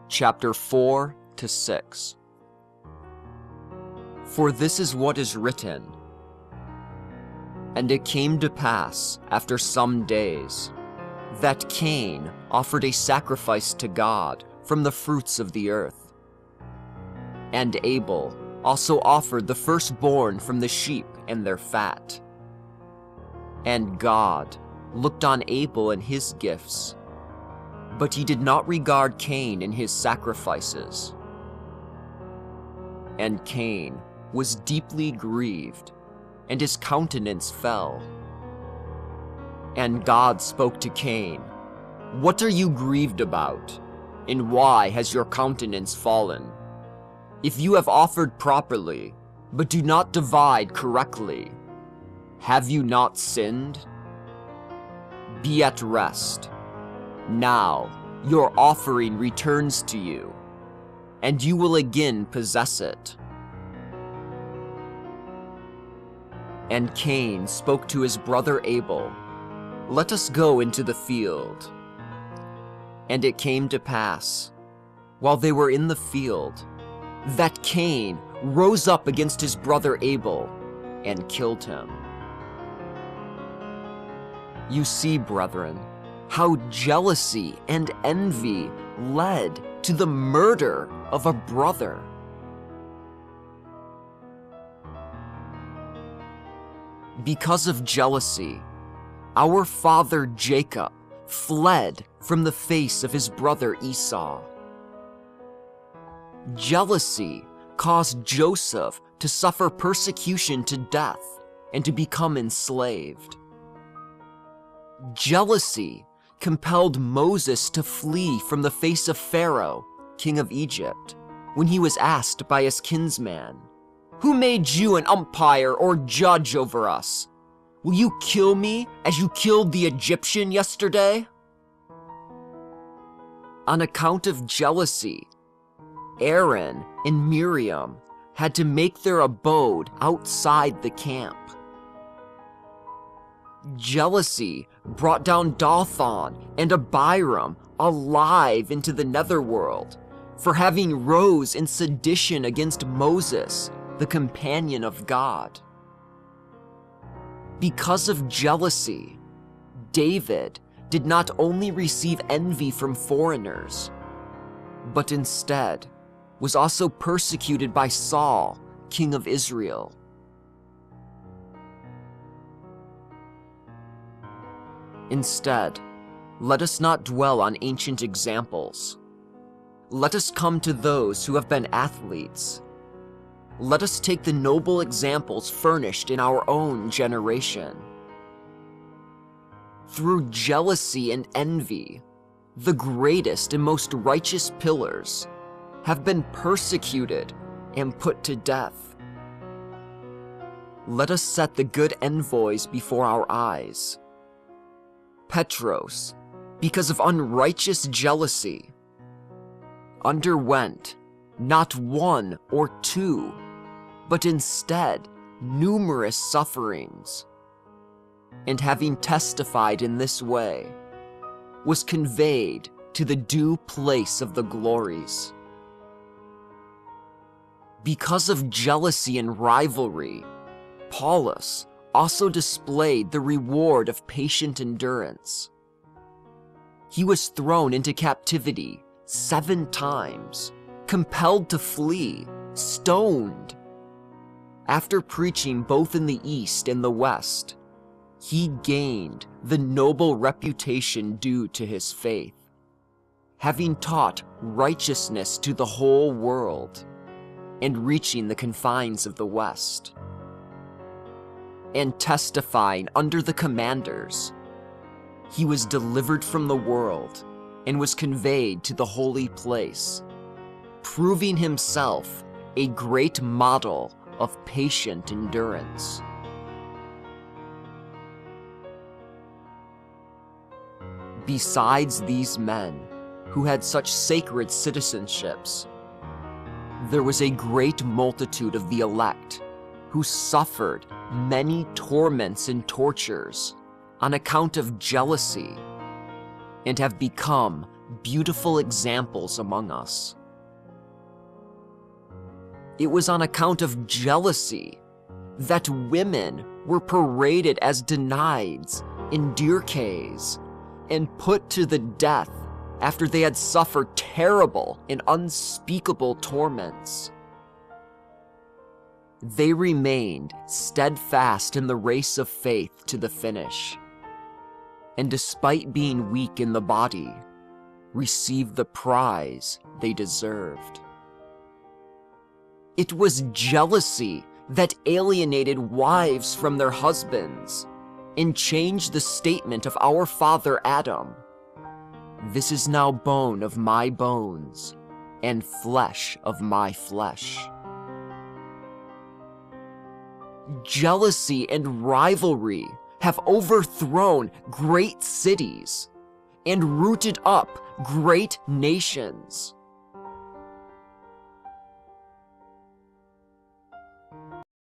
chapter 4 to 6. For this is what is written, "And it came to pass after some days, that Cain offered a sacrifice to God from the fruits of the earth. And Abel also offered the firstborn from the sheep and their fat. And God looked on Abel and his gifts, but he did not regard Cain and his sacrifices. And Cain was deeply grieved, and his countenance fell. And God spoke to Cain, 'What are you grieved about? And why has your countenance fallen? If you have offered properly, but do not divide correctly, have you not sinned? Be at rest. Now your offering returns to you, and you will again possess it.' And Cain spoke to his brother Abel, 'Let us go into the field.' And it came to pass, while they were in the field, that Cain rose up against his brother Abel and killed him. You see, brethren, how jealousy and envy led to the murder of a brother. Because of jealousy, our father Jacob fled from the face of his brother Esau. Jealousy caused Joseph to suffer persecution to death and to become enslaved. Jealousy compelled Moses to flee from the face of Pharaoh, king of Egypt, when he was asked by his kinsman, 'Who made you an umpire or judge over us? Will you kill me as you killed the Egyptian yesterday?' On account of jealousy, Aaron and Miriam had to make their abode outside the camp. Jealousy brought down Dathan and Abiram alive into the netherworld for having rose in sedition against Moses, the companion of God. Because of jealousy, David did not only receive envy from foreigners, but instead was also persecuted by Saul, king of Israel. Instead, let us not dwell on ancient examples. Let us come to those who have been athletes. Let us take the noble examples furnished in our own generation. Through jealousy and envy, the greatest and most righteous pillars have been persecuted and put to death. Let us set the good envoys before our eyes. Petros, because of unrighteous jealousy, underwent not one or two, but instead numerous sufferings, and having testified in this way, was conveyed to the due place of the glories. Because of jealousy and rivalry, Paulus also displayed the reward of patient endurance. He was thrown into captivity 7 times, compelled to flee, stoned. After preaching both in the East and the West, he gained the noble reputation due to his faith, having taught righteousness to the whole world and reaching the confines of the West. And testifying under the commanders, he was delivered from the world and was conveyed to the holy place, proving himself a great model of patient endurance. Besides these men who had such sacred citizenships, there was a great multitude of the elect who suffered many torments and tortures on account of jealousy, and have become beautiful examples among us. It was on account of jealousy that women were paraded as Danaids in Dirces and put to the death after they had suffered terrible and unspeakable torments. They remained steadfast in the race of faith to the finish, and despite being weak in the body, received the prize they deserved. It was jealousy that alienated wives from their husbands and changed the statement of our father Adam. This is now bone of my bones and flesh of my flesh. Jealousy and rivalry have overthrown great cities and rooted up great nations.